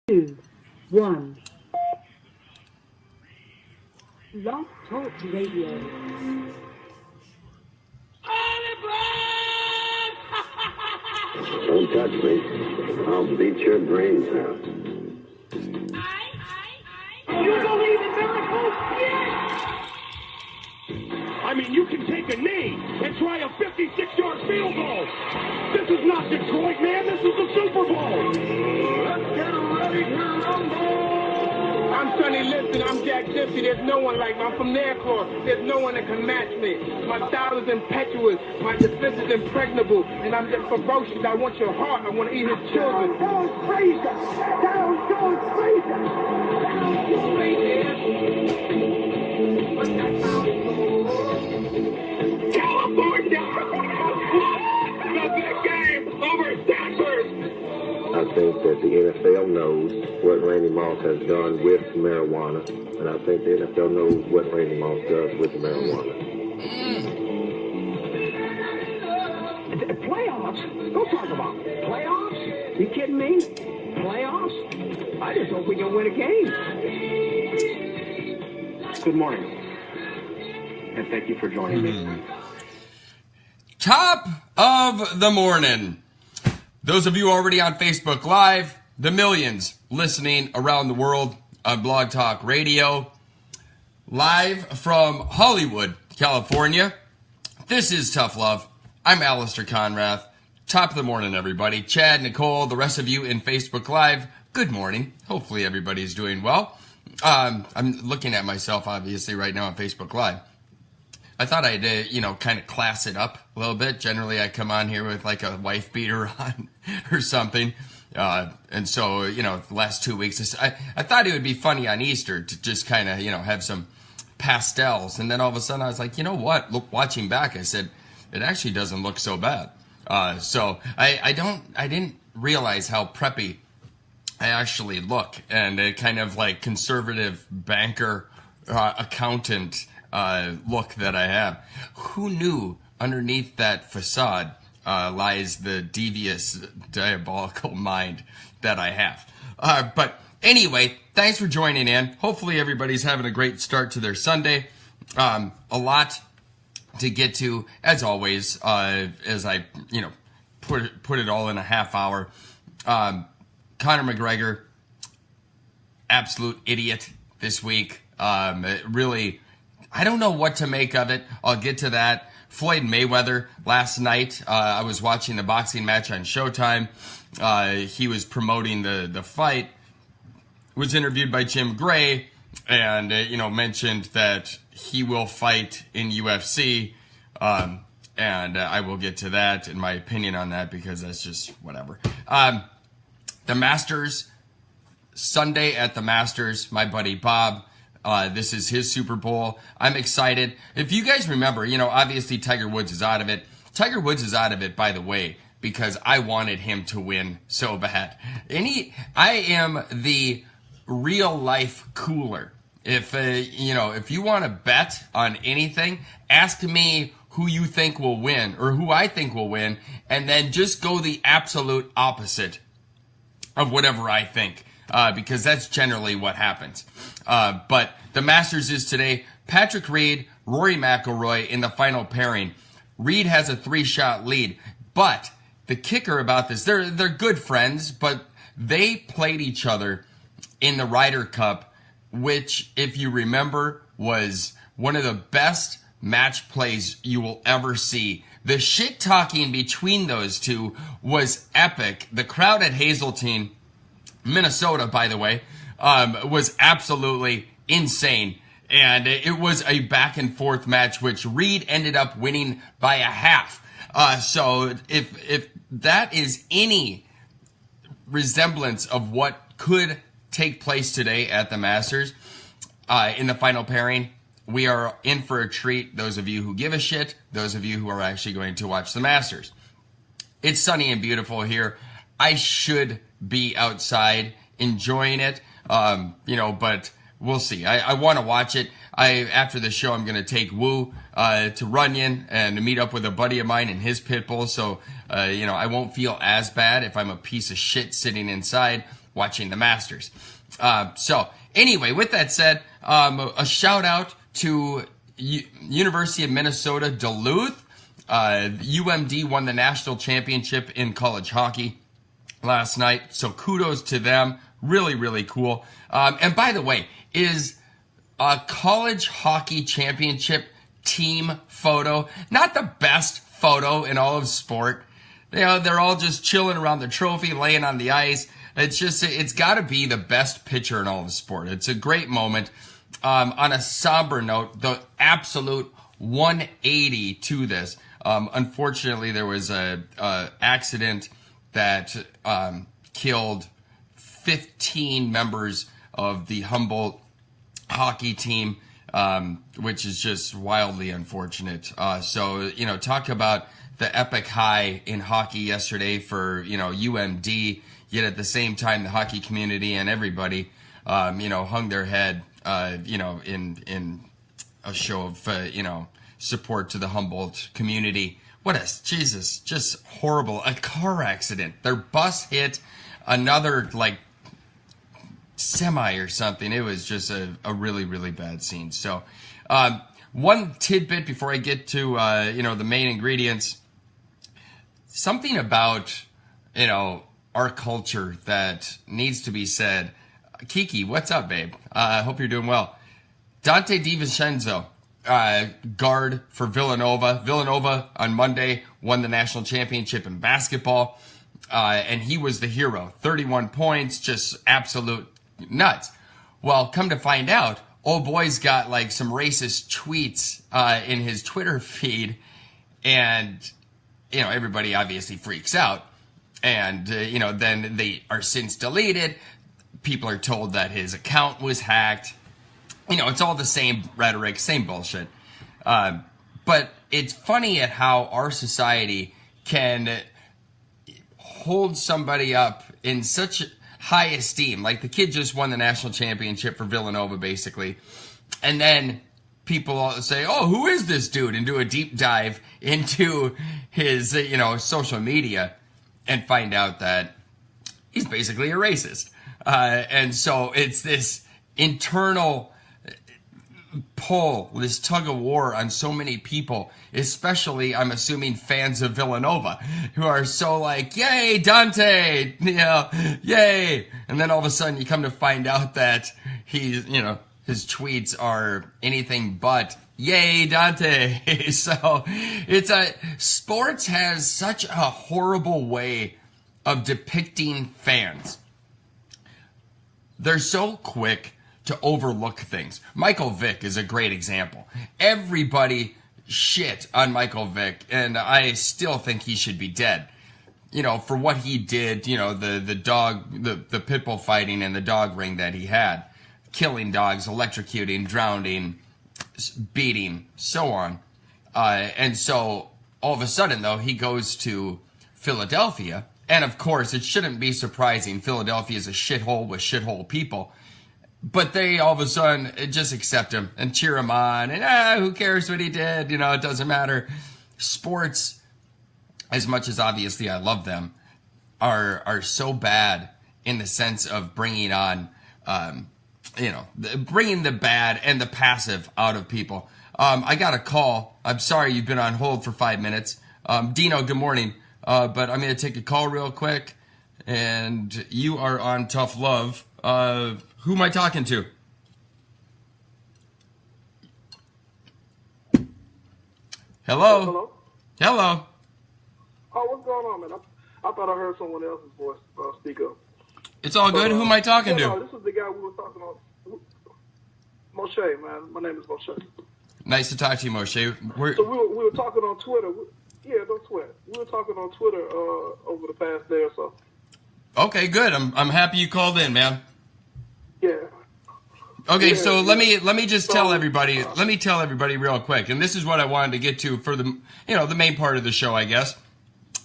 2, 1. Love Talk Radio. Don't touch me. I'll beat your brains out. You believe in miracles? Yes! I mean, you can take a knee and try a 56-yard field goal. This is not Detroit, man. This is the Super Bowl. Let's get ready to rumble. I'm Sonny Liston. I'm Jack Dempsey. There's no one like me. I'm from Nairclaw. There's no one that can match me. My style is impetuous. My defense is impregnable. And I'm just ferocious. I want your heart. I want to eat his children. Down, Frazier! Down, Frazier! Down, Frazier! California! Got that game over Stanford! I think that the NFL knows what Randy Moss has done with marijuana, and I think the NFL knows what Randy Moss does with marijuana. Playoffs? Go talk about it. Playoffs? You kidding me? Playoffs? I just hope we can win a game. Good morning, and thank you for joining me. Top of the morning. Those of you already on Facebook Live, the millions listening around the world on Blog Talk Radio, live from Hollywood, California. This is Tough Love. I'm Alistair Conrath. Top of the morning, everybody. Chad, Nicole, the rest of you in Facebook Live, good morning. Hopefully everybody's doing well. I'm looking at myself, obviously, right now on Facebook Live. I thought I'd, kind of class it up a little bit. Generally, I come on here with like a wife beater on or something. And so, the last 2 weeks, I thought it would be funny on Easter to just kind of, have some pastels. And then all of a sudden I was like, you know what? Look, watching back, I said, it actually doesn't look so bad. So I didn't realize how preppy I actually look. And a kind of like conservative banker, accountant, look that I have. Who knew underneath that facade lies the devious, diabolical mind that I have? But anyway, thanks for joining in. Hopefully everybody's having a great start to their Sunday. A lot to get to, as always, as I, put it all in a half hour. Conor McGregor, absolute idiot this week. Really, I don't know what to make of it. I'll get to that. Floyd Mayweather last night. I was watching the boxing match on Showtime. He was promoting the fight. Was interviewed by Jim Gray, and mentioned that he will fight in UFC. And I will get to that and my opinion on that because that's just whatever. The Masters, Sunday at the Masters. My buddy Bob. This is his Super Bowl. I'm excited. If you guys remember, obviously Tiger Woods is out of it. Tiger Woods is out of it, by the way, because I wanted him to win so bad. I am the real life cooler. If you want to bet on anything, ask me who you think will win or who I think will win, and then just go the absolute opposite of whatever I think. Because that's generally what happens. But the Masters is today. Patrick Reed, Rory McIlroy in the final pairing. Reed has a 3-shot lead. But the kicker about this, they're good friends, but they played each other in the Ryder Cup, which, if you remember, was one of the best match plays you will ever see. The shit talking between those two was epic. The crowd at Hazeltine, Minnesota, by the way, was absolutely insane. And it was a back and forth match, which Reed ended up winning by a half. So if that is any resemblance of what could take place today at the Masters, in the final pairing, we are in for a treat. Those of you who give a shit, those of you who are actually going to watch the Masters. It's sunny and beautiful here. I should be outside enjoying it, but we'll see. I want to watch it. After the show, I'm going to take Woo to Runyon and meet up with a buddy of mine and his pit bull. So, I won't feel as bad if I'm a piece of shit sitting inside. watching the Masters. So anyway, with that said, a shout out to University of Minnesota Duluth. UMD won the national championship in college hockey last night. So kudos to them. Really, really cool. And by the way, is a college hockey championship team photo not the best photo in all of sport? You know, they're all just chilling around the trophy, laying on the ice. It's got to be the best picture in all of sport. It's a great moment. On a somber note, the absolute 180 to this. Unfortunately, there was a accident that killed 15 members of the Humboldt hockey team, which is just wildly unfortunate. So, you know, talk about the epic high in hockey yesterday for, you know, UMD, yet at the same time, the hockey community and everybody, you know, hung their head, you know, in a show of, you know, support to the Humboldt community. What a, Jesus, just horrible. A car accident. Their bus hit another, like, semi or something. It was just a really, really bad scene. So, one tidbit before I get to, you know, the main ingredients. Something about, you know, our culture that needs to be said. Kiki, what's up, babe? I hope you're doing well. Dante DiVincenzo, guard for Villanova. Villanova on Monday won the national championship in basketball, and he was the hero. 31 points, just absolute nuts. Well, come to find out, old boy's got like some racist tweets in his Twitter feed, and you know, everybody obviously freaks out, and you know, then they are since deleted. People are told that his account was hacked. You know, it's all the same rhetoric, same bullshit. But it's funny at how our society can hold somebody up in such high esteem. Like, the kid just won the national championship for Villanova, basically. And then people all say, oh, who is this dude? And do a deep dive into his, you know, social media and find out that he's basically a racist. And so it's this internal pull, this tug of war on so many people, especially, I'm assuming, fans of Villanova, who are so like, yay, Dante, you know, yay. And then all of a sudden you come to find out that he's, you know, his tweets are anything but, yay, Dante. So sports has such a horrible way of depicting fans. They're so quick to overlook things. Michael Vick is a great example. Everybody shit on Michael Vick, and I still think he should be dead. You know, for what he did, you know, the pit bull fighting and the dog ring that he had. Killing dogs, electrocuting, drowning, beating, so on. And so, all of a sudden, though, he goes to Philadelphia. And, of course, it shouldn't be surprising. Philadelphia is a shithole with shithole people. But they, all of a sudden, just accept him and cheer him on. And, who cares what he did? You know, it doesn't matter. Sports, as much as obviously I love them, are so bad in the sense of bringing on, you know, bringing the bad and the passive out of people. I got a call. I'm sorry you've been on hold for 5 minutes. Dino, good morning. But I'm going to take a call real quick. And you are on Tough Love. Who am I talking to? Hello? Hello? Hello? Oh, what's going on, man? I thought I heard someone else's voice speak up. It's all good. Who am I talking to? No, this is the guy we were talking on. Moshe, man. My name is Moshe. Nice to talk to you, Moshe. So we were talking on Twitter. Yeah, don't sweat. We were talking on Twitter over the past day or so. Okay, good. I'm happy you called in, man. Yeah. Okay, Yeah, so yeah. let me just tell everybody. Let me tell everybody real quick, and this is what I wanted to get to for the main part of the show, I guess.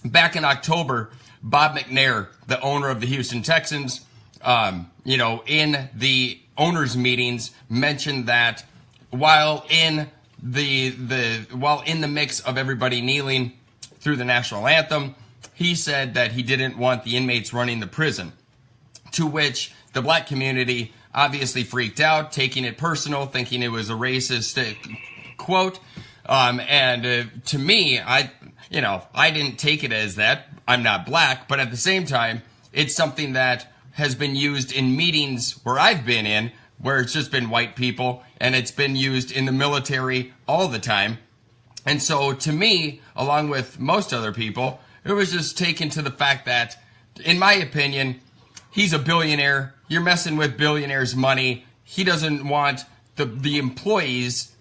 Back in October, Bob McNair, the owner of the Houston Texans, in the owners' meetings, mentioned that while in the mix of everybody kneeling through the national anthem, he said that he didn't want the inmates running the prison to which the black community obviously freaked out, taking it personal, thinking it was a racist quote. To me, I didn't take it as that. I'm not black, but at the same time, it's something that has been used in meetings where I've been in, where it's just been white people, and it's been used in the military all the time. And so to me, along with most other people, it was just taken to the fact that, in my opinion, he's a billionaire. You're messing with billionaires' money. He doesn't want the employees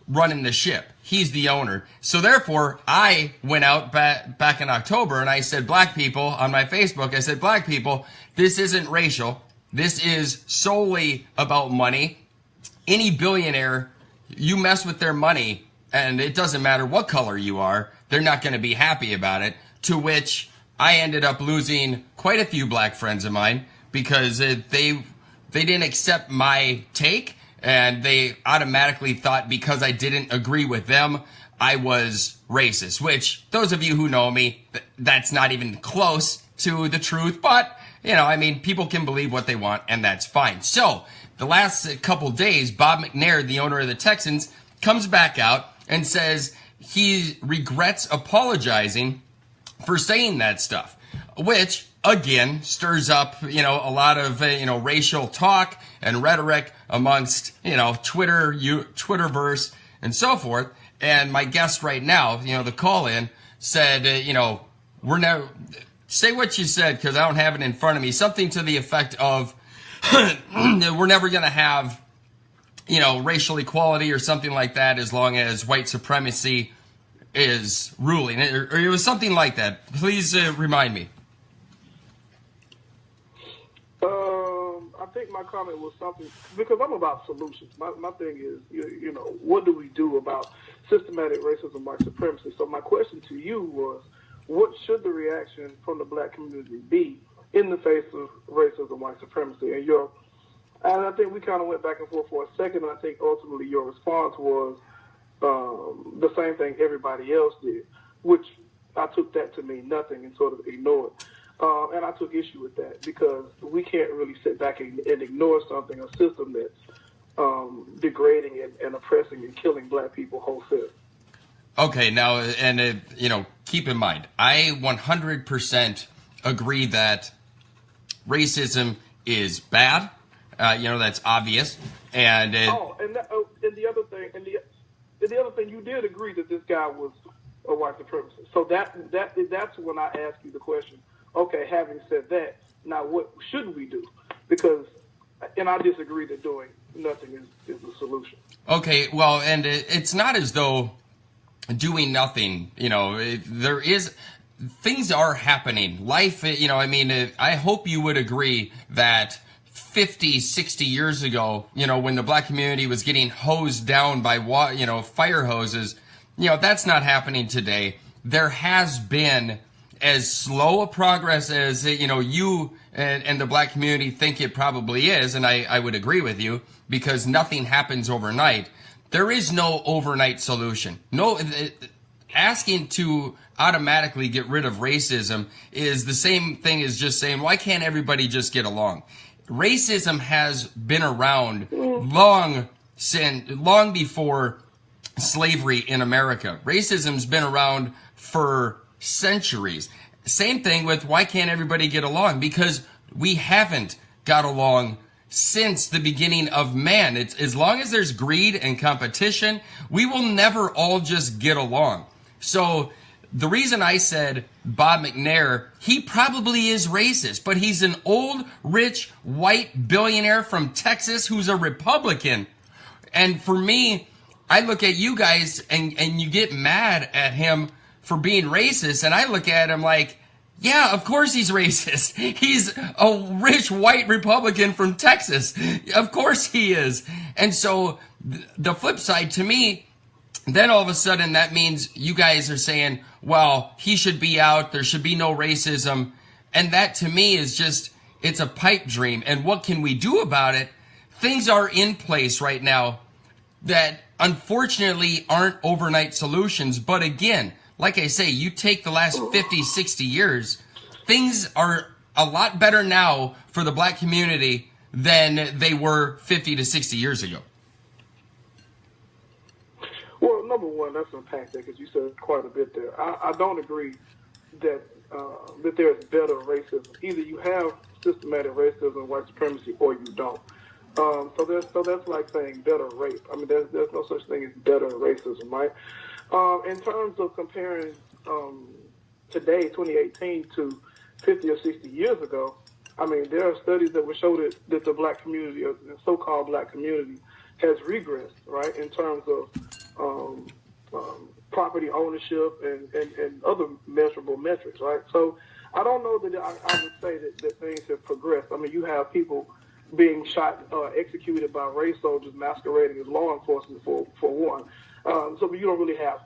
running the ship. He's the owner. So therefore, I went out back in October and I said, black people, on my Facebook, I said, black people, this isn't racial. This is solely about money. Any billionaire, you mess with their money, and it doesn't matter what color you are, they're not going to be happy about it. To which I ended up losing quite a few black friends of mine because they didn't accept my take, and they automatically thought because I didn't agree with them, I was racist, which those of you who know me, that's not even close to the truth. But, people can believe what they want, and that's fine. So the last couple days, Bob McNair, the owner of the Texans, comes back out and says he regrets apologizing for saying that stuff, which again stirs up, a lot of, racial talk and rhetoric amongst, Twitterverse and so forth. And my guest right now, the call-in said, we're never, say what you said, because I don't have it in front of me, something to the effect of, we're never going to have, racial equality or something like that as long as white supremacy is ruling. Or it was something like that. Please remind me. I think my comment was something, because I'm about solutions. My thing is, what do we do about systematic racism, white supremacy? So my question to you was, what should the reaction from the black community be in the face of racism, white supremacy? And I think we kind of went back and forth for a second, and I think ultimately your response was the same thing everybody else did, which I took that to mean nothing and sort of ignored. And I took issue with that because we can't really sit back and ignore something, a system that's degrading and oppressing and killing black people wholesale. Okay, now, and keep in mind, I 100% agree that racism is bad. That's obvious. And the other thing, you did agree that this guy was a white supremacist. So that's when I asked you the question. Okay, having said that, now what should we do? Because, and I disagree that doing nothing is the solution. Okay, well, and it's not as though doing nothing, things are happening. Life, I hope you would agree that 50, 60 years ago, when the black community was getting hosed down by, fire hoses, that's not happening today. There has been as slow a progress as, you and the black community think it probably is, and I would agree with you, because nothing happens overnight. There is no overnight solution. No, asking to automatically get rid of racism is the same thing as just saying, why can't everybody just get along? Racism has been around long before slavery in America. Racism's been around for centuries. Same thing with why can't everybody get along? Because we haven't got along since the beginning of man. It's as long as there's greed and competition, we will never all just get along. So the reason I said Bob McNair, he probably is racist, but he's an old, rich, white billionaire from Texas who's a Republican. And for me, I look at you guys and you get mad at him for being racist, and I look at him like, yeah, of course he's racist. He's a rich white Republican from Texas. Of course he is. And so the flip side to me, then all of a sudden that means you guys are saying, well, he should be out, there should be no racism. And that to me is just, it's a pipe dream. And what can we do about it? Things are in place right now that unfortunately aren't overnight solutions. But again, like I say, you take the last 50, 60 years, things are a lot better now for the black community than they were 50 to 60 years ago? Well, number one, let's unpack that because you said quite a bit there. I don't agree that that there's better racism. Either you have systematic racism, white supremacy, or you don't. So that's like saying better rape. I mean, there's no such thing as better racism, right? In terms of comparing today, 2018, to 50 or 60 years ago, I mean, there are studies that would show that the black community, or the so-called black community, has regressed, right, in terms of property ownership and other measurable metrics, right? So I don't know that I would say that things have progressed. I mean, you have people being shot, executed by race soldiers masquerading as law enforcement for one. So you don't really have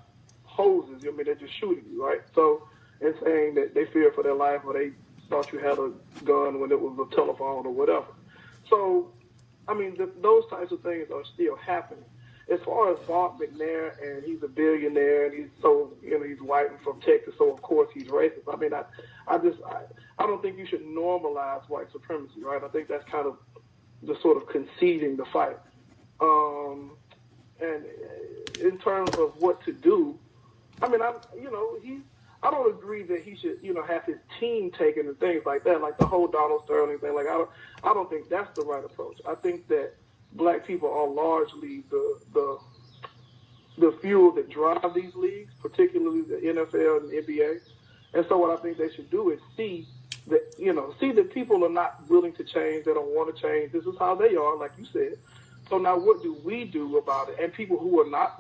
hoses. I mean, they're just shooting you, right? So, and saying that they fear for their life or they thought you had a gun when it was a telephone or whatever. So, I mean, those types of things are still happening. As far as Bob McNair, and he's a billionaire, and he's white and from Texas, so of course he's racist. I mean, I don't think you should normalize white supremacy, right? I think that's kind of the sort of conceding the fight. And in terms of what to do, I mean, I don't agree that he should, have his team taken and things like that, like the whole Donald Sterling thing. Like, I don't think that's the right approach. I think that black people are largely the fuel that drive these leagues, particularly the NFL and the NBA. And so what I think they should do is see that people are not willing to change. They don't want to change. This is how they are, like you said. So now what do we do about it? And people who are not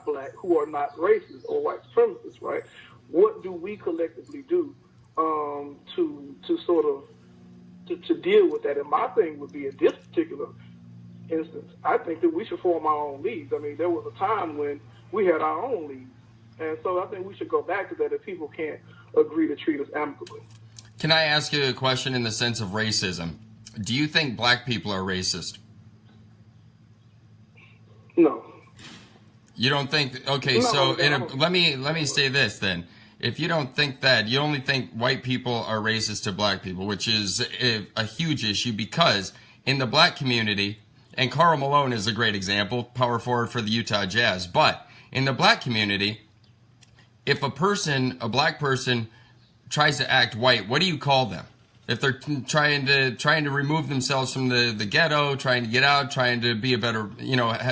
black, who are not racist or white supremacists, right? What do we collectively do to sort of to deal with that? And my thing would be, in this particular instance, I think that we should form our own leagues. I mean, there was a time when we had our own leagues. And so I think we should go back to that if people can't agree to treat us amicably. Can I ask you a question in the sense of racism? Do you think black people are racist? No. You don't think? Okay, no, so let me say this then. If you don't think that, you only think white people are racist to black people, which is a huge issue, because in the black community, and Karl Malone is a great example, power forward for the Utah Jazz, but in the black community, if a black person tries to act white, what do you call them? If they're trying to remove themselves from the ghetto, trying to get out, trying to be a better,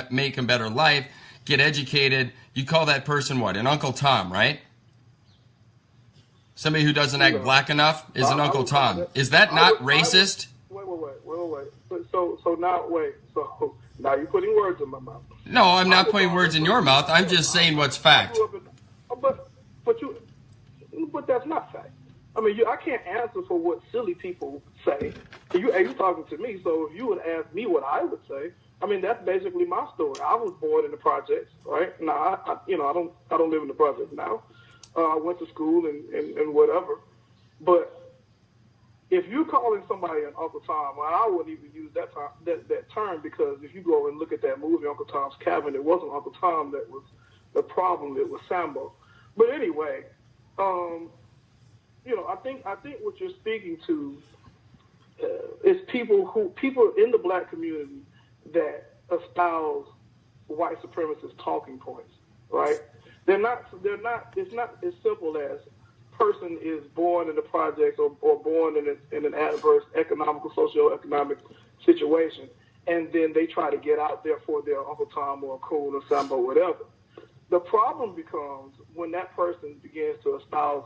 make a better life, get educated, you call that person what? An Uncle Tom, right? Somebody who doesn't act black enough is an Uncle Tom. Is that not racist? Wait. So now you're putting words in my mouth. No, I'm not putting words in your mouth. I'm just saying what's fact. But that's not fact. I mean, I can't answer for what silly people say. You're talking to me, so if you would ask me what I would say, I mean, that's basically my story. I was born in the projects, right? Now, I don't live in the projects now. I went to school and whatever. But if you're calling somebody an Uncle Tom, well, I wouldn't even use that term, because if you go and look at that movie, Uncle Tom's Cabin, it wasn't Uncle Tom that was the problem. It was Sambo. But anyway, I think what you're speaking to is people in the black community that espouse white supremacist talking points, right? It's not as simple as person is born in the projects or born in an adverse economical, socioeconomic situation, and then they try to get out, therefore they're Uncle Tom or Coon or Sambo, whatever. The problem becomes when that person begins to espouse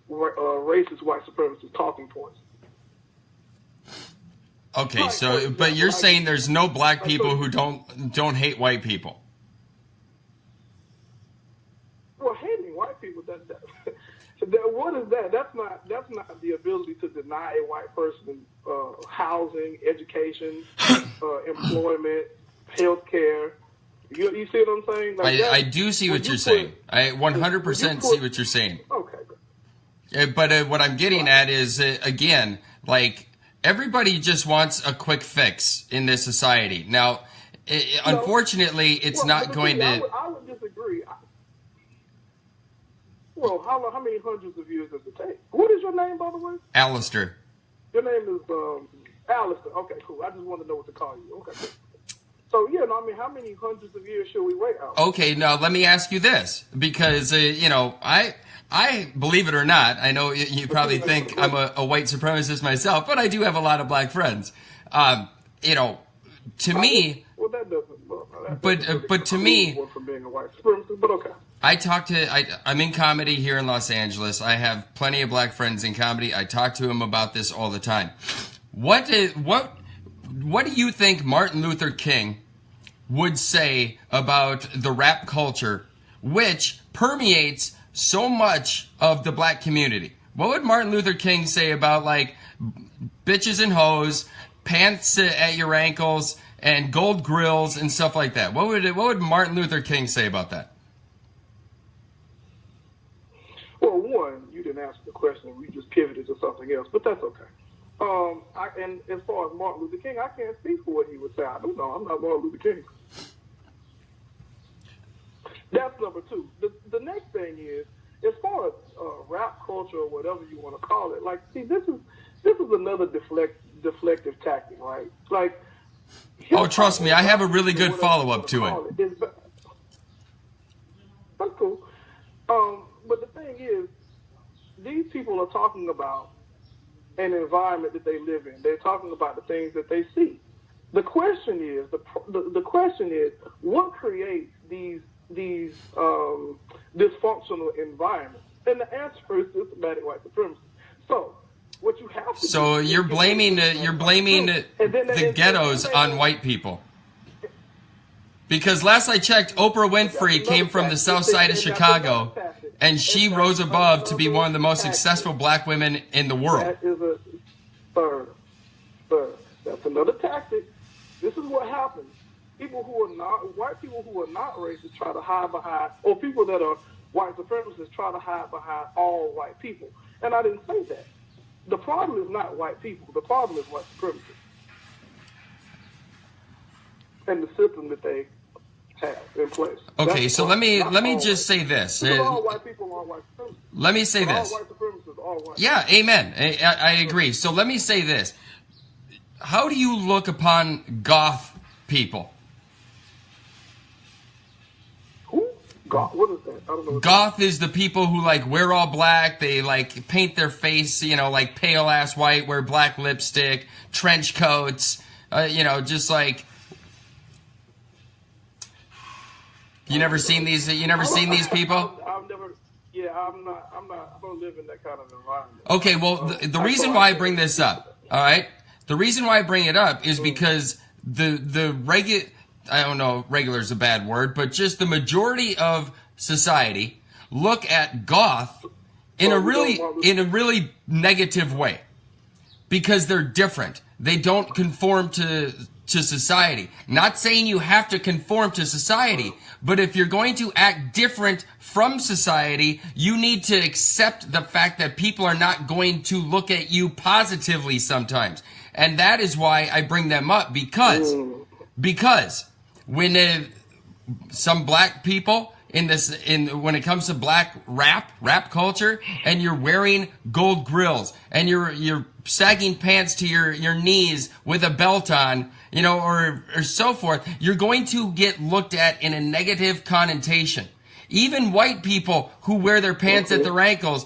racist white supremacist talking points. Okay, but you're saying there's no black people who don't hate white people. Well, hating white people, what is that? That's not the ability to deny a white person housing, education, employment, health care. You see what I'm saying? Like I do see what you're saying. I 100% see what you're saying. Okay. But what I'm getting at is, again, like, everybody just wants a quick fix in this society. Now, unfortunately, it's not going to... I would disagree. Well, how many hundreds of years does it take? What is your name, by the way? Alistair. Your name is Alistair. Okay, cool. I just want to know what to call you. Okay. So, yeah, no, I mean, how many hundreds of years should we wait out? Okay, now let me ask you this, because, I believe it or not, I know you probably think I'm a white supremacist myself, but I do have a lot of black friends. To me... Well, that doesn't... Well, that but to me... From being a white supremacist, but okay. I'm in comedy here in Los Angeles. I have plenty of black friends in comedy. I talk to them about this all the time. What do you think Martin Luther King would say about the rap culture, which permeates so much of the black community? What would Martin Luther King say about, like, bitches and hoes, pants at your ankles, and gold grills and stuff like that? What would Martin Luther King say about that? Well, one, you didn't answer the question. We just pivoted to something else, but that's okay. And as far as Martin Luther King, I can't speak for what he would say. I don't know. I'm not Martin Luther King. That's number two. The next thing is, as far as rap culture or whatever you want to call it, like, see, this is another deflective tactic, right? Like, oh, trust me, I have a really good follow-up to it. That's cool. But the thing is, these people are talking about an environment that they live in. They're talking about the things that they see. The question is, the question is, what creates these dysfunctional environments? And the answer is systematic white supremacy. So what you have to so do you're blaming the ghettos on white people. Because last I checked, Oprah Winfrey came from the south side of Chicago, and she rose above to be one of the most successful black women in the world. That is a third. That's another tactic. This is what happens. White people who are not racist try to hide behind, or people that are white supremacists try to hide behind all white people. And I didn't say that. The problem is not white people. The problem is white supremacists and the system that they have in place. Okay, so let me just say this. All white people are white supremacists. Let me say this. All white supremacists are white. Yeah, amen. I agree. So let me say this. How do you look upon goth people? Who? Goth? What is that? I don't know. Goth is the people who, like, wear all black. They, like, paint their face, like pale ass white, wear black lipstick, trench coats, just like. You never seen these people? I've never. Yeah, I'm not. I don't live in that kind of environment. Okay, well, the reason why I bring this up, all right? The reason why I bring it up is because I don't know, regular is a bad word, but just the majority of society look at goth in a really negative way, because they're different. They don't conform to society. Not saying you have to conform to society, but if you're going to act different from society, you need to accept the fact that people are not going to look at you positively sometimes. And that is why I bring them up, because when some black people when it comes to black rap culture, and you're wearing gold grills and you're sagging pants to your knees with a belt on, or so forth, you're going to get looked at in a negative connotation. Even white people who wear their pants at their ankles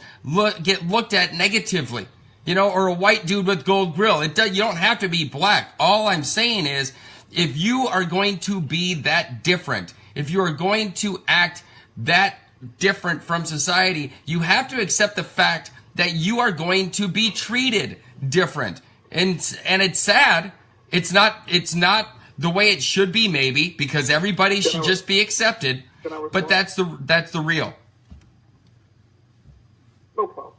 get looked at negatively. Or a white dude with gold grill. You don't have to be black. All I'm saying is, if you are going to be that different, if you are going to act that different from society, you have to accept the fact that you are going to be treated different. And it's sad. It's not the way it should be, maybe, because everybody should just be accepted. But that's the real. No problem.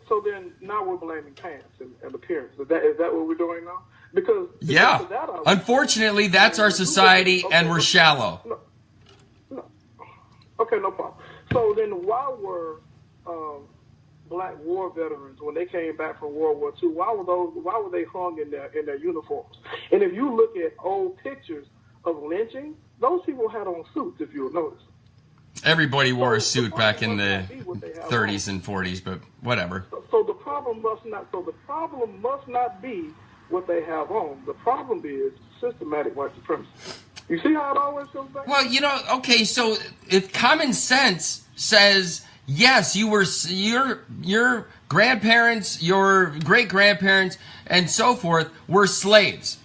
So then now we're blaming pants and appearance. Is that what we're doing now? Because yeah, unfortunately, that's our society, and we're shallow. No. Okay, no problem. So then, why were black war veterans, when they came back from World War II, why were they hung in their uniforms? And if you look at old pictures of lynching, those people had on suits, if you'll notice. Everybody wore a suit back in the 30s and 40s, but whatever. So the problem must not be what they have on. The problem is systematic white supremacy. You see how it always comes back? Well, okay, so if common sense says, yes, your grandparents, your great-grandparents, and so forth were slaves,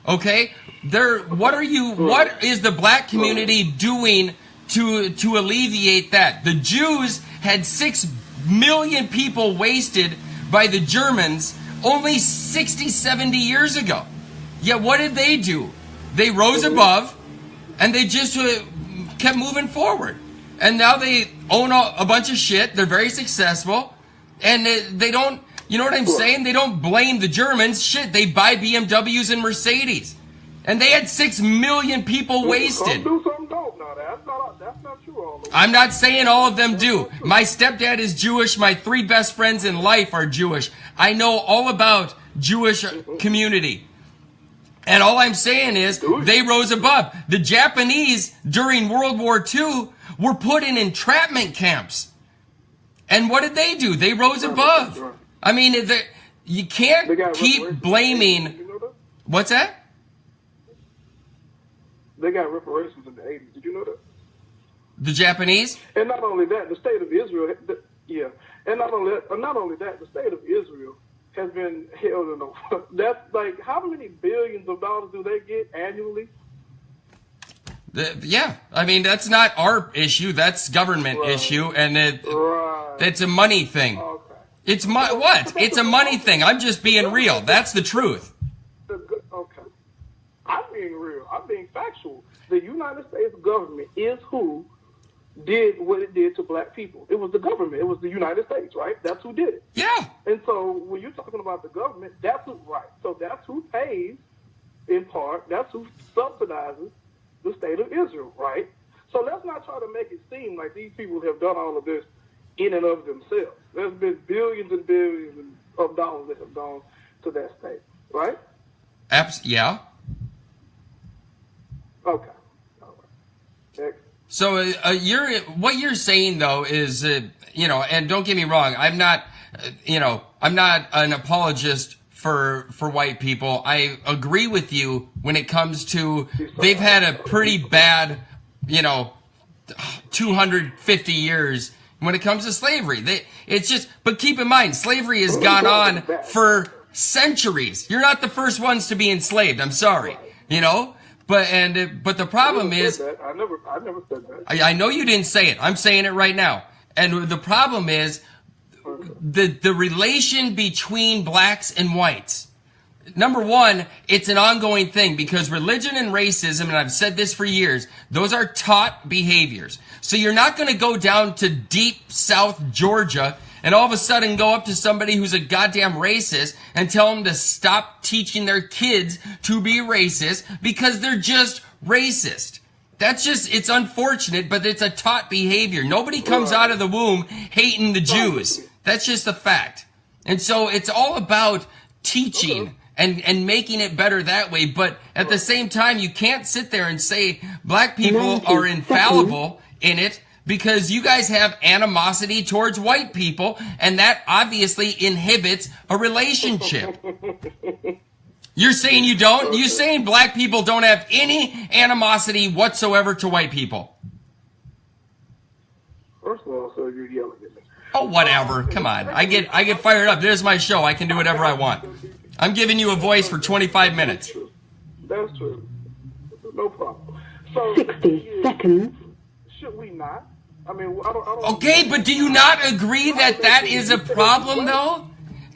okay? What is the black community doing to alleviate that? The Jews had 6 million people wasted by the Germans only 60, 70 years ago. Yet what did they do? They rose above, and they just kept moving forward. And now they own a bunch of shit. They're very successful. And they don't, you know what I'm saying? They don't blame the Germans. Shit, they buy BMWs and Mercedes. And they had 6 million people wasted. Some do, some don't. No, that's not true all the way. I'm not saying all of them do. My stepdad is Jewish. My 3 best friends in life are Jewish. I know all about Jewish community. And all I'm saying is they rose above. The Japanese during World War II were put in entrapment camps. And what did they do? They rose above. I mean, you can't keep blaming. What's that? They got reparations in the 80s. Did you know that? The Japanese? And not only that, the state of Israel, and not only that, the state of Israel has been held in a, that's like, how many billions of dollars do they get annually? Yeah, I mean, that's not our issue. That's government issue, and it's a money thing. Okay. It's what? It's a money thing. I'm just being real. That's the truth. Okay. I'm being real. I'm being factual. The United States government is who did what it did to black people. It was the government. It was the United States, right? That's who did it. Yeah. And so when you're talking about the government, that's who, right. So that's who pays, in part, that's who subsidizes the state of Israel, right? So let's not try to make it seem like these people have done all of this in and of themselves. There's been billions and billions of dollars that have gone to that state, right? Yeah. Okay. All right. Next. So what you're saying though is, and don't get me wrong, I'm not an apologist for white people. I agree with you when it comes to they've had a pretty bad, 250 years when it comes to slavery. But keep in mind, slavery has gone on for centuries. You're not the first ones to be enslaved. I'm sorry, But the problem is, I never said that. I know you didn't say it. I'm saying it right now. And the problem is the relation between blacks and whites. Number one, it's an ongoing thing because religion and racism, and I've said this for years, those are taught behaviors. So you're not going to go down to deep South Georgia and all of a sudden go up to somebody who's a goddamn racist and tell them to stop teaching their kids to be racist because they're just racist. It's unfortunate, but it's a taught behavior. Nobody comes out of the womb hating the Jews. That's just a fact. And so it's all about teaching and making it better that way. But at the same time, you can't sit there and say black people are infallible in it, because you guys have animosity towards white people, and that obviously inhibits a relationship. You're saying you don't? You're saying black people don't have any animosity whatsoever to white people? First of all, so you're yelling at me. Oh, whatever. Come on. I get fired up. There's my show. I can do whatever I want. I'm giving you a voice for 25 minutes. That's true. No problem. So 60 seconds. Should we not? I mean, I don't. Okay, but do you not agree that is a problem, though?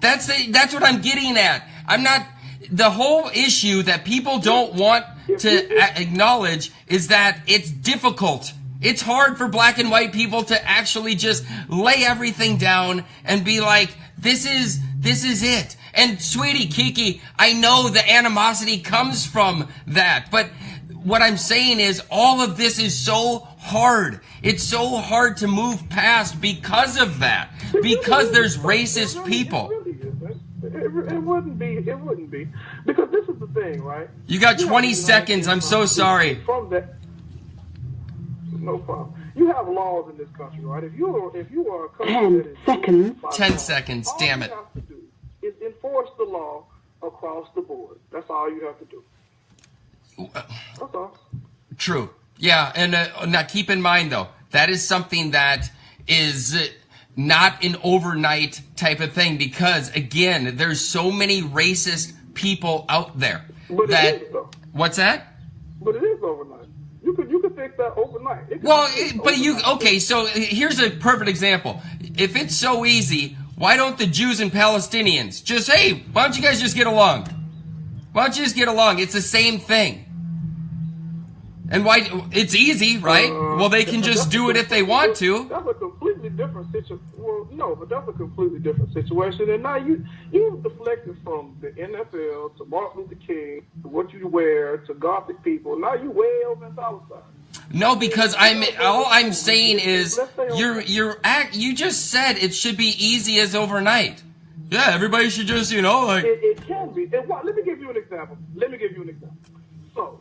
That's what I'm getting at. I'm not. The whole issue that people don't want to acknowledge is that it's difficult. It's hard for black and white people to actually just lay everything down and be like, this is it. And sweetie, Kiki, I know the animosity comes from that, but what I'm saying is all of this is so hard. It's so hard to move past because of that. Because there's racist people. It wouldn't be. Because this is the thing, right? You got 20 seconds. I'm so sorry. From that, no problem. You have laws in this country, right? If you are a country 10 that is seconds. 10 seconds, damn it. All you have to do is enforce the law across the board. That's all you have to do. That's all. True. Yeah, and now keep in mind, though, that is something that is not an overnight type of thing because, again, there's so many racist people out there. But that, it is, though. What's that? But it is overnight. You could fix that overnight. Well, but you, okay, so here's a perfect example. If it's so easy, why don't the Jews and Palestinians just, hey, why don't you guys just get along? Why don't you just get along? It's the same thing. And why? It's easy, right? Well, they can just do it if they want to. That's a completely different situation. Well, no, but that's a completely different situation. And now you deflected from the NFL to Martin Luther King to what you wear to Gothic people. Now you way over in Palestine. No, because all I'm saying is you just said it should be easy as overnight. Yeah, everybody should just, like. It can be. Let me give you an example. So,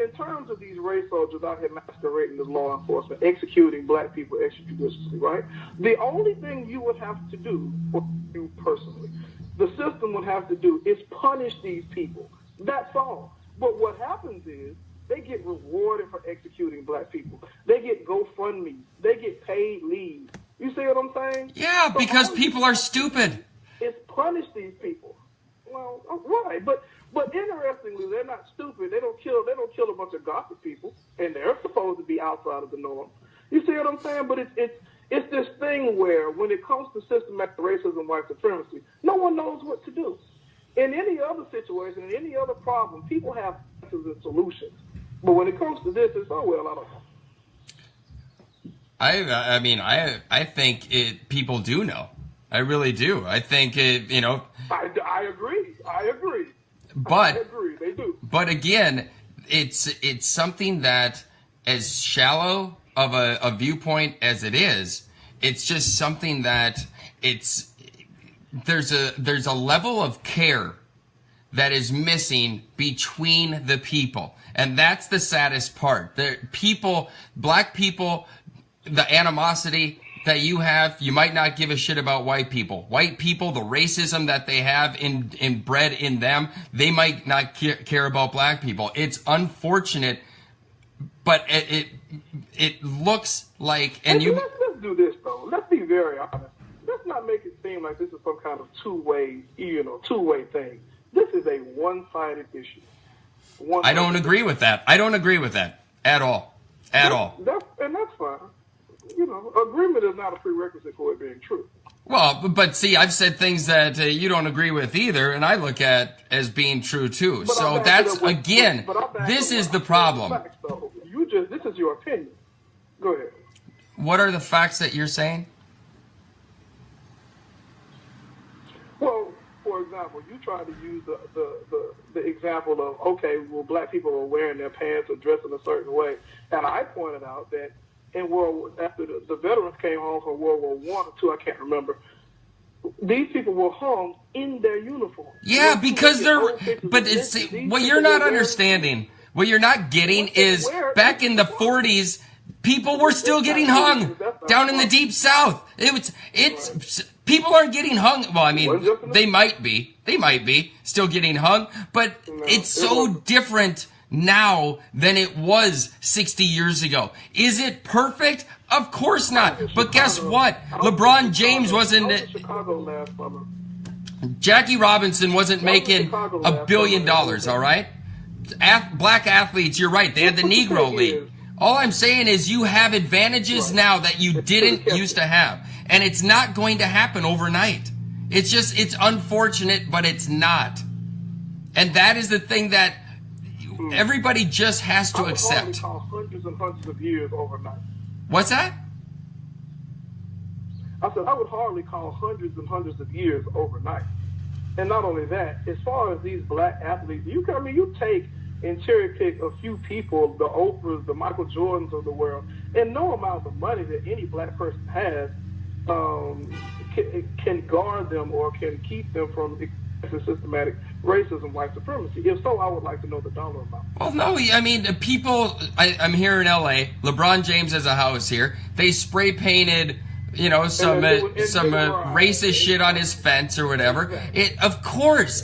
in terms of these race soldiers out here masquerading as law enforcement, executing black people extrajudicially, right? The only thing you would have to do, for you personally, the system would have to do is punish these people. That's all. But what happens is they get rewarded for executing black people. They get GoFundMe. They get paid leave. You see what I'm saying? Yeah, because people are stupid. It's punish these people. Well, right, but interestingly, they're not stupid. They don't kill a bunch of Gothic people, and they're supposed to be outside of the norm. You see what I'm saying? But it's this thing where when it comes to systematic racism, white supremacy, no one knows what to do. In any other situation, in any other problem, people have answers and solutions. But when it comes to this, it's I don't know. I think people do know. I really do. I think I agree. But I agree. They do. But again, it's something that, as shallow of a viewpoint as it is, it's just something that there's a level of care that is missing between the people, and that's the saddest part. Black people, the animosity that you have, you might not give a shit about white people. White people, the racism that they have inbred in them, they might not care about black people. It's unfortunate, but it looks like, and let's do this though. Let's be very honest. Let's not make it seem like this is some kind of two-way thing. This is a one-sided issue. I don't agree with that. I don't agree with that at all. At all. That's fine. Agreement is not a prerequisite for it being true. Well, but see, I've said things that you don't agree with either, and I look at as being true too. But so that's, again, this is the problem. Facts, this is your opinion. Go ahead. What are the facts that you're saying? Well, for example, you try to use the example of, okay, well, black people are wearing their pants or dressing a certain way. And I pointed out that after the veterans came home from World War I or II, I can't remember, these people were hung in their uniform. Yeah, because but it's, what you're not understanding, what you're not getting is back in the 40s, people were still getting hung down in the deep south. People aren't getting hung. Well, I mean, they might be still getting hung, but it's so different now than it was 60 years ago. Is it perfect? Of course not. But guess what? LeBron James wasn't. Jackie Robinson wasn't making $1 billion, all right? Black athletes, you're right. They had the Negro League. All I'm saying is you have advantages now that you didn't used to have. And it's not going to happen overnight. It's unfortunate, but it's not. And that is the thing that everybody just has to accept. I would hardly call hundreds and hundreds of years overnight. What's that? I said I would hardly call hundreds and hundreds of years overnight. And not only that, as far as these black athletes, you take and cherry pick a few people, the Oprahs, the Michael Jordans of the world, and no amount of money that any black person has can guard them or can keep them from systematic racism, white supremacy? If so, I would like to know the dollar amount. Well, no, I mean, people, I'm here in LA. LeBron James has a house here. They spray painted, some racist shit on his fence or whatever. Of course,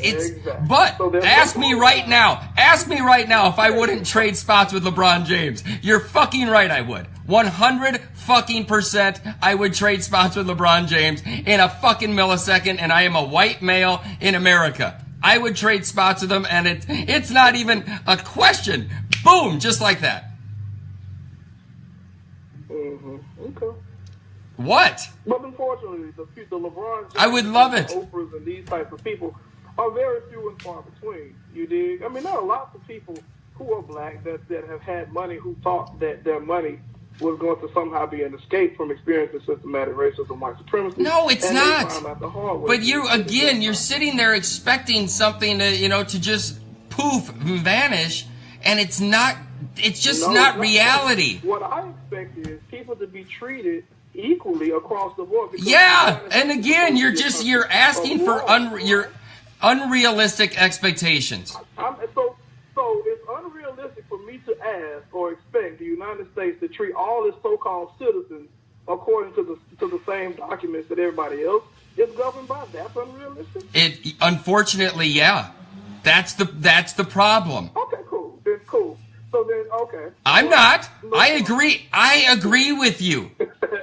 but ask me right now if I wouldn't trade spots with LeBron James. You're fucking right, I would. 100% I would trade spots with LeBron James in a fucking millisecond, and I am a white male in America. I would trade spots with him, and it's not even a question. Boom, just like that. Okay. What? But unfortunately, the LeBron James, I would love it. Oprahs and these types of people are very few and far between. You dig? I mean, there are lots of people who are black that have had money who thought that their money was going to somehow be an escape from experiencing systematic racism, white supremacy. No, it's not. But you're you're sitting there expecting something to just poof, vanish, and it's not. It's just not reality. What I expect is people to be treated equally across the board. Yeah, and again, you're asking for your unrealistic expectations. So it's unrealistic for me to ask or expect the United States to treat all its so-called citizens according to the same documents that everybody else is governed by. That's unrealistic. Unfortunately, yeah. That's the problem. Okay, cool. That's cool. So then, okay. I'm not. I agree. I agree with you.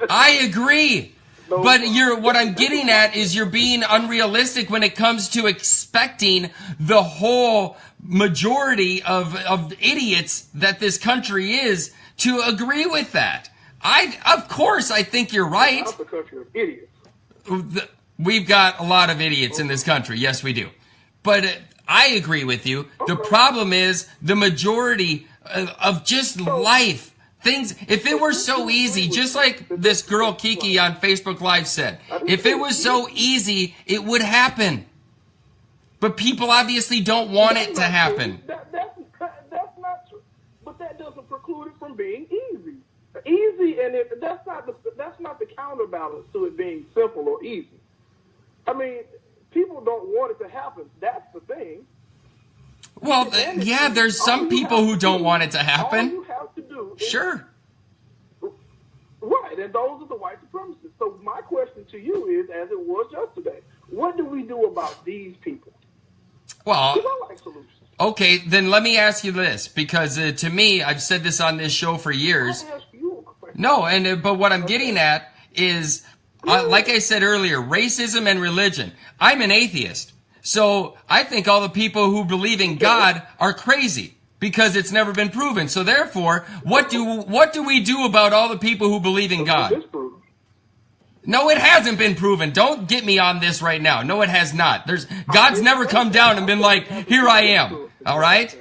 I agree. But what I'm getting at is you're being unrealistic when it comes to expecting the whole majority of idiots that this country is to agree with that. Of course, I think you're right. Not the country of idiots. We've got a lot of idiots in this country. Yes, we do. But I agree with you. The problem is the majority of just life. Things, if it were so easy, just like this girl Kiki on Facebook Live said, if it was so easy, it would happen. But people obviously don't want it to happen. That's not true. But that doesn't preclude it from being easy. Easy, and that's not the counterbalance to it being simple or easy. I mean, people don't want it to happen. That's the thing. Well, yeah, there's some people who don't want it to happen. All you have to do is, sure. Right, and those are the white supremacists. So my question to you is, as it was yesterday, what do we do about these people? Well, Because I like solutions. Okay, then let me ask you this, because to me, I've said this on this show for years. I ask you a question. No, but what I'm getting at is, like I said earlier, racism and religion. I'm an atheist. So I think all the people who believe in God are crazy because it's never been proven. So therefore, what do we do about all the people who believe in God? No, it hasn't been proven. Don't get me on this right now. No, it has not. God's never come down and been like, here I am. All right?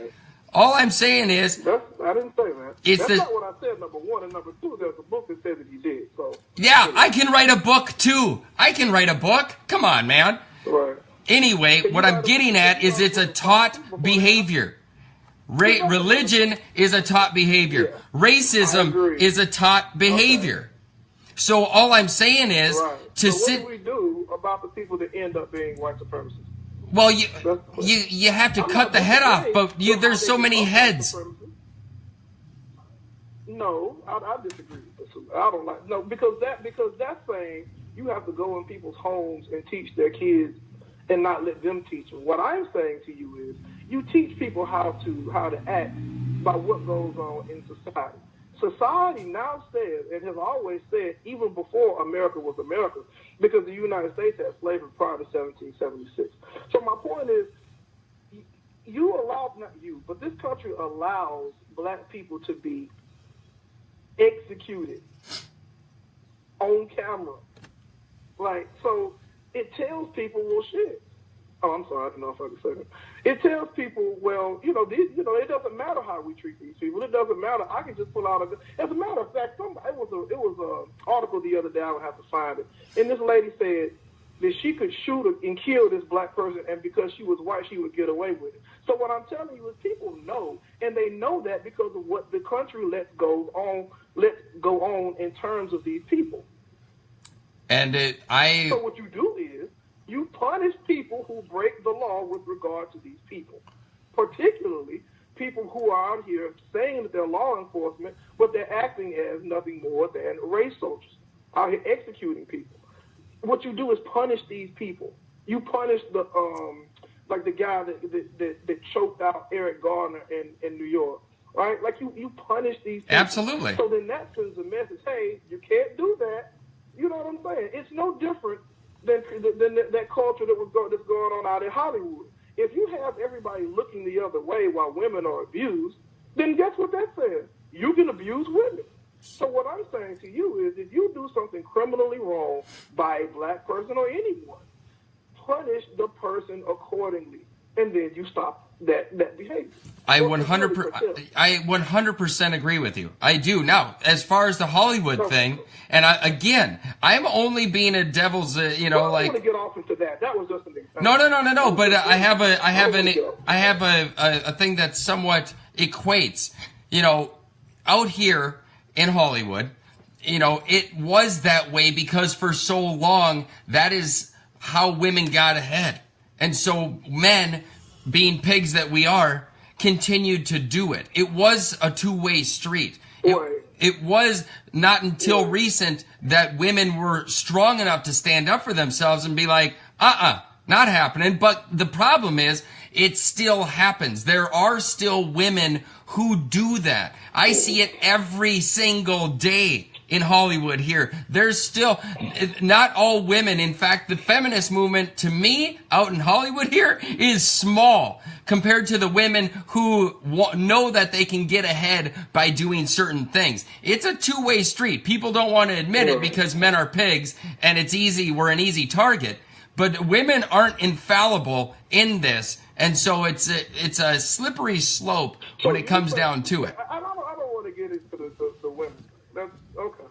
All I'm saying is... I didn't say that. That's not what I said, number one. And number two, there's a book that says that he did. So yeah, I can write a book too. I can write a book. Come on, man. Right. Anyway, what I'm getting at is it's a taught behavior. Religion is a taught behavior. Racism is a taught behavior. So all I'm saying is to sit... What do we do about the people that end up being white supremacists? Well, you have to cut the head off, but there's so many heads. No, I disagree with this. I don't like because that's saying you have to go in people's homes and teach their kids and not let them teach them. What I'm saying to you is you teach people how to act by what goes on in society. Society now says, and has always said, even before America was America, because the United States had slavery prior to 1776. So my point is, but this country allows black people to be executed on camera. So it tells people, well, shit. Oh, I'm sorry, I don't know if I can say that. It tells people, well, it doesn't matter how we treat these people. It doesn't matter. I can just pull out as a matter of fact, it was a article the other day. I would have to find it. And this lady said that she could shoot and kill this black person, and because she was white, she would get away with it. So what I'm telling you is people know, and they know that because of what the country lets go on in terms of these people. And So what you do is You punish people who break the law with regard to these people, particularly people who are out here saying that they're law enforcement, but they're acting as nothing more than race soldiers out here executing people. What you do is punish these people. You punish the like the guy that choked out Eric Garner in New York, right? Like you punish these people. Absolutely. So then that sends a message: hey, you can't do that. You know what I'm saying? It's no different than that culture that's going on out in Hollywood. If you have everybody looking the other way while women are abused, then guess what that says? You can abuse women. So what I'm saying to you is, if you do something criminally wrong by a black person or anyone, punish the person accordingly, and then you stop that behavior. I 100% agree with you. I do. Now, as far as the Hollywood thing, and I'm only being a devil's, I want to get off into that. That was just an example. No. But I have a thing that somewhat equates. Out here in Hollywood, it was that way because for so long that is how women got ahead, and so men, being pigs that we are, continued to do it. It was a two-way street. It was not until recent that women were strong enough to stand up for themselves and be like, not happening. But the problem is, it still happens. There are still women who do that. I see it every single day in Hollywood here. There's still, not all women. In fact, the feminist movement, to me, out in Hollywood here, is small compared to the women who know that they can get ahead by doing certain things. It's a two-way street. People don't want to admit it because men are pigs and it's easy. We're an easy target. But women aren't infallible in this. And so it's a slippery slope when it comes down to it. I don't want to get into the women. That's okay.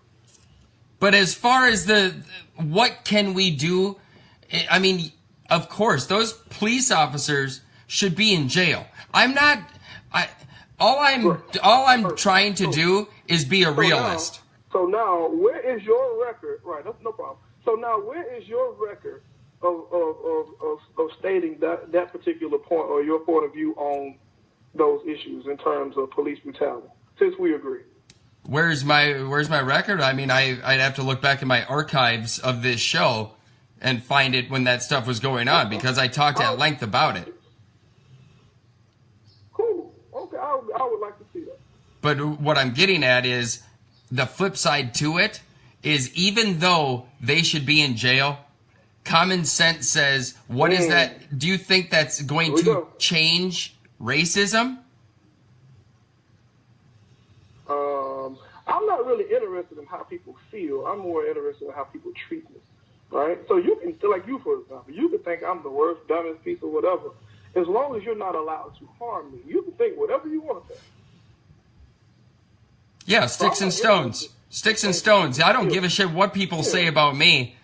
But as far as what can we do? I mean, of course, those police officers should be in jail. All I'm trying to do is be a realist. So now, where is your record? Right, that's no problem. So now, where is your record of stating that particular point or your point of view on those issues in terms of police brutality? Since we agree. Where's my record? I mean, I'd have to look back in my archives of this show and find it when that stuff was going on, because I talked at length about it. Cool. Okay, I would like to see that. But what I'm getting at is the flip side to it is, even though they should be in jail, common sense says, what is that? Do you think that's going to change racism? I'm not really interested in how people feel. I'm more interested in how people treat me, right? So you can, like you, for example, you can think I'm the worst, dumbest piece or whatever. As long as you're not allowed to harm me, you can think whatever you want to think. Yeah, sticks and stones. Sticks and stones. I don't give a shit what people say about me.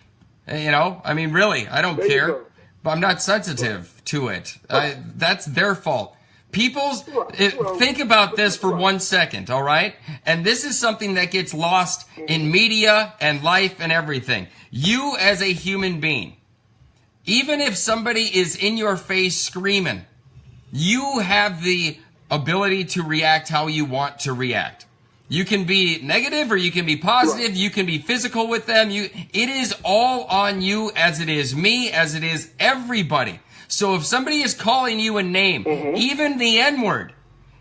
I mean, really, I don't care. But I'm not sensitive to it. That's their fault. Think about this for 1 second, all right? And this is something that gets lost in media and life and everything. You as a human being, even if somebody is in your face screaming, you have the ability to react how you want to react. You can be negative or you can be positive. You can be physical with them. It is all on you, as it is me, as it is everybody. So if somebody is calling you a name, even the N-word,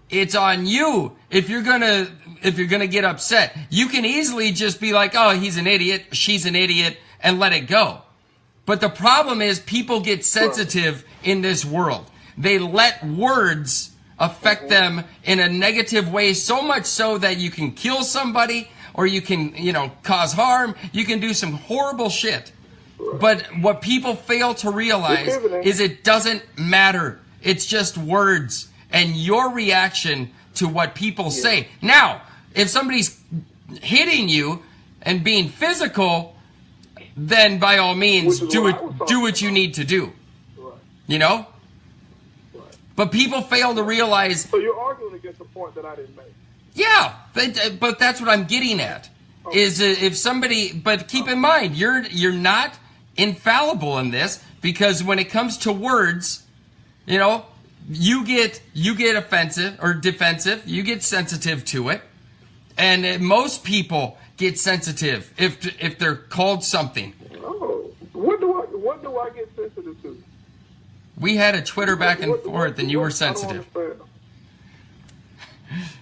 it's on you. If you're gonna get upset, you can easily just be like, oh, he's an idiot, she's an idiot, and let it go. But the problem is, people get sensitive in this world. They let words affect them in a negative way, so much so that you can kill somebody, or you can, cause harm. You can do some horrible shit. But what people fail to realize is it doesn't matter. It's just words and your reaction to what people say. Now, if somebody's hitting you and being physical, then by all means, do what you need to do. But people fail to realize. So you're arguing against the point that I didn't make. Yeah, but that's what I'm getting at. Is if somebody, but keep in mind, you're not infallible in this, because when it comes to words, you know, you get offensive or defensive, you get sensitive to it, and most people get sensitive if they're called something. Oh, what do I get sensitive to? We had a Twitter back and forth, and you were sensitive.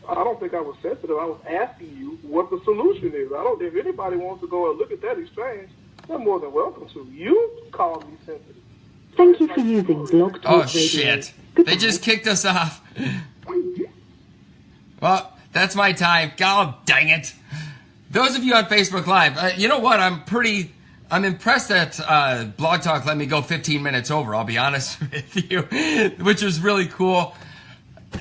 I don't think I was sensitive. I was asking you what the solution is. I don't. If anybody wants to go and look at that exchange, they're more than welcome to. You call me sensitive. Thank you for using Blog Talk Oh, Radio. shit. Goodbye. They just kicked us off. Well, that's my time. God dang it. Those of you on Facebook Live, you know what? I'm impressed that Blog Talk let me go 15 minutes over, I'll be honest with you, which was really cool.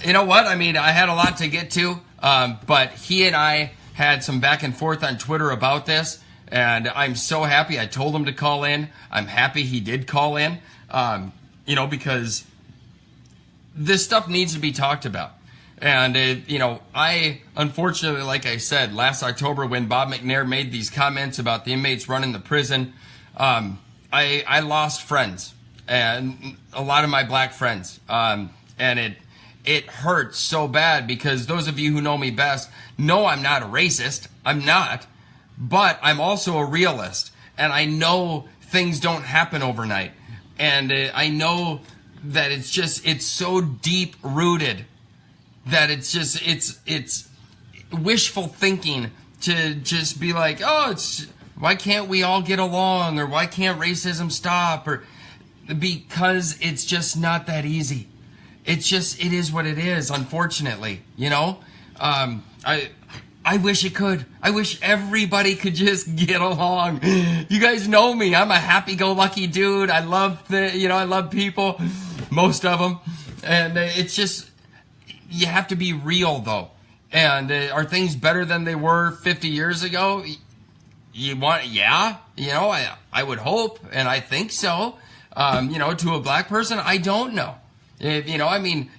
You know what? I mean, I had a lot to get to, but he and I had some back and forth on Twitter about this, and I'm so happy I told him to call in. I'm happy he did call in, you know, because this stuff needs to be talked about. And, you know, I, unfortunately, like I said, last October when Bob McNair made these comments about the inmates running the prison, I lost friends, and a lot of my black friends. And it hurts so bad because those of you who know me best know I'm not a racist. I'm not. But I'm also a realist. And I know things don't happen overnight. And I know that it's so deep rooted that it's wishful thinking to just be like, oh, why can't we all get along, or why can't racism stop, or because it's just not that easy. It is what it is, unfortunately, you know. I wish it could. I wish everybody could just get along. You guys know me. I'm a happy-go-lucky dude. I love I love people, most of them, and it's just. You have to be real, though. And are things better than they were 50 years ago? Yeah. You know, I would hope, and I think so. You know, to a black person, I don't know. You know, I mean,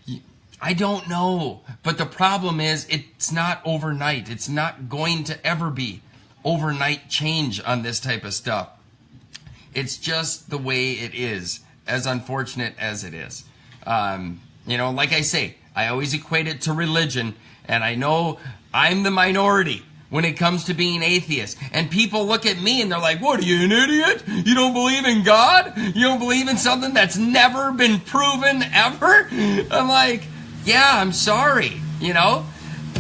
I don't know. But the problem is, it's not overnight. It's not going to ever be overnight change on this type of stuff. It's just the way it is, as unfortunate as it is. You know, like I say, I always equate it to religion, and I know I'm the minority when it comes to being atheist. And people look at me and they're like, what, are you an idiot? You don't believe in God? You don't believe in something that's never been proven ever? I'm like, yeah, I'm sorry, you know?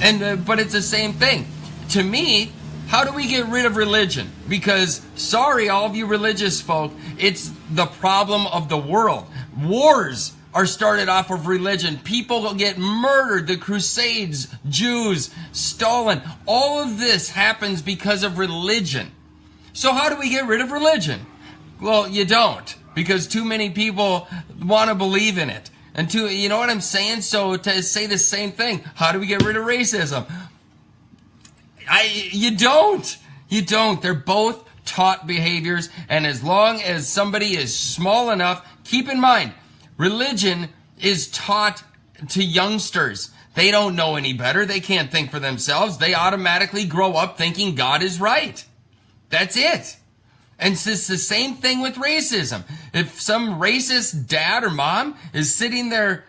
And but it's the same thing. To me, how do we get rid of religion? Because, sorry, all of you religious folk, it's the problem of the world. Wars are started off of religion. People get murdered. The Crusades, Jews, Stalin. All of this happens because of religion. So how do we get rid of religion? Well, you don't, because too many people want to believe in it. And you know what I'm saying? So to say the same thing, how do we get rid of racism? You don't. You don't. They're both taught behaviors, and as long as somebody is small enough, keep in mind, religion is taught to youngsters. They don't know any better. They can't think for themselves. They automatically grow up thinking God is right. That's it. And it's the same thing with racism. If some racist dad or mom is sitting there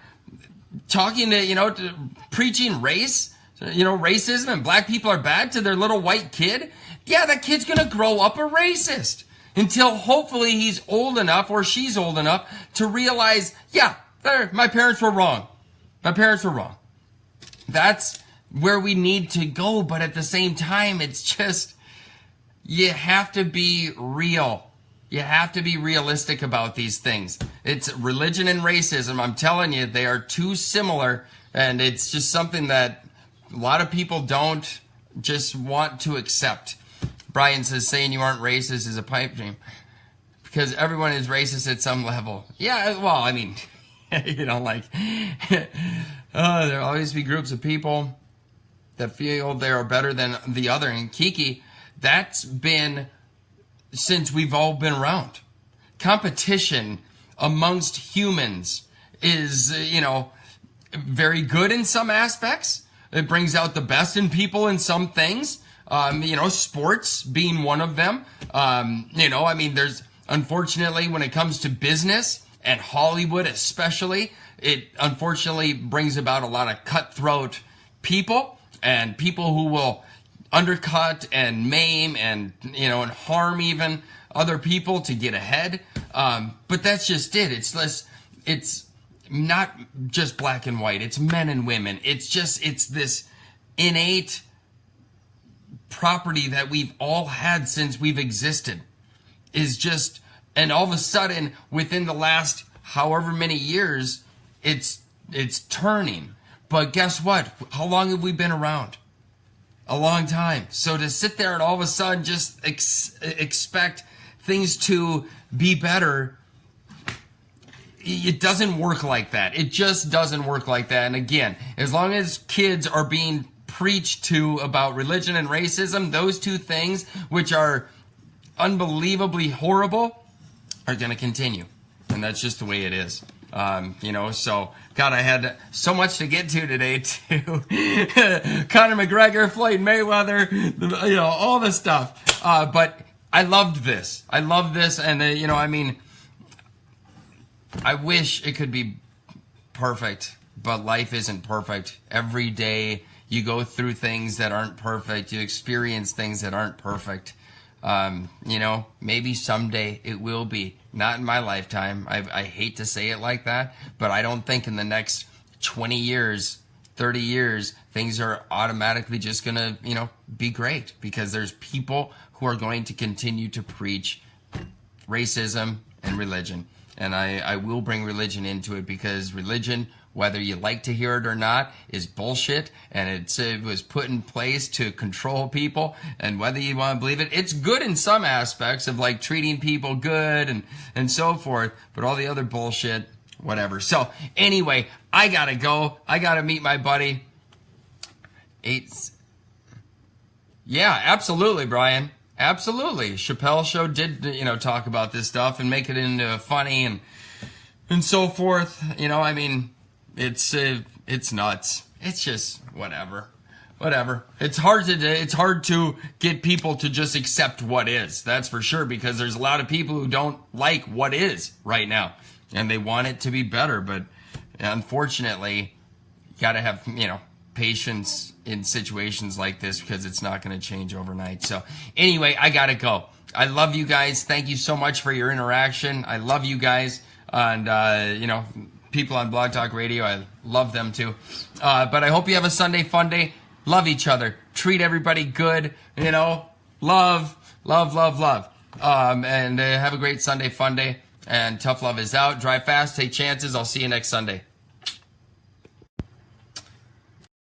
talking to, preaching racism and black people are bad to their little white kid, yeah, that kid's going to grow up a racist. Until hopefully he's old enough or she's old enough to realize, yeah, my parents were wrong. My parents were wrong. That's where we need to go. But at the same time, it's just, you have to be real. You have to be realistic about these things. It's religion and racism. I'm telling you, they are too similar. And it's just something that a lot of people don't just want to accept. Brian says saying you aren't racist is a pipe dream because everyone is racist at some level. Yeah, well, I mean, there'll always be groups of people that feel they are better than the other. And Kiki, that's been since we've all been around. Competition amongst humans is, very good in some aspects. It brings out the best in people in some things. Sports being one of them. There's unfortunately, when it comes to business and Hollywood especially, it unfortunately brings about a lot of cutthroat people and people who will undercut and maim and, you know, and harm even other people to get ahead. But that's just it. It's not just black and white. It's men and women. It's this innate property that we've all had since we've existed and all of a sudden within the last however many years, it's turning. But guess what? How long have we been around? A long time. So to sit there and all of a sudden just expect things to be better, it doesn't work like that. It just doesn't work like that. And again, as long as kids are being preached to about religion and racism, those two things, which are unbelievably horrible, are going to continue. And that's just the way it is. So, God, I had so much to get to today, too. Conor McGregor, Floyd Mayweather, all the stuff. But I loved this. And, I wish it could be perfect, but life isn't perfect. Every day you go through things that aren't perfect. You experience things that aren't perfect. Maybe someday it will be. Not in my lifetime. I hate to say it like that, but I don't think in the next 20 years, 30 years, things are automatically just going to, be great, because there's people who are going to continue to preach racism and religion. And I will bring religion into it, because religion, whether you like to hear it or not, is bullshit, and it was put in place to control people, and whether you want to believe it, it's good in some aspects of like treating people good and so forth, but all the other bullshit, whatever. So anyway, I gotta go. I gotta meet my buddy. Yeah, absolutely, Brian. Absolutely. Chappelle Show did, talk about this stuff and make it into funny and so forth. It's nuts. It's just whatever. It's hard to get people to just accept what is. That's for sure, because there's a lot of people who don't like what is right now, and they want it to be better. But unfortunately, you got to have, patience in situations like this, because it's not going to change overnight. So anyway, I got to go. I love you guys. Thank you so much for your interaction. I love you guys. And, people on Blog Talk Radio, I love them too. But I hope you have a Sunday fun day. Love each other. Treat everybody good. Love. And have a great Sunday fun day. And tough love is out. Drive fast. Take chances. I'll see you next Sunday.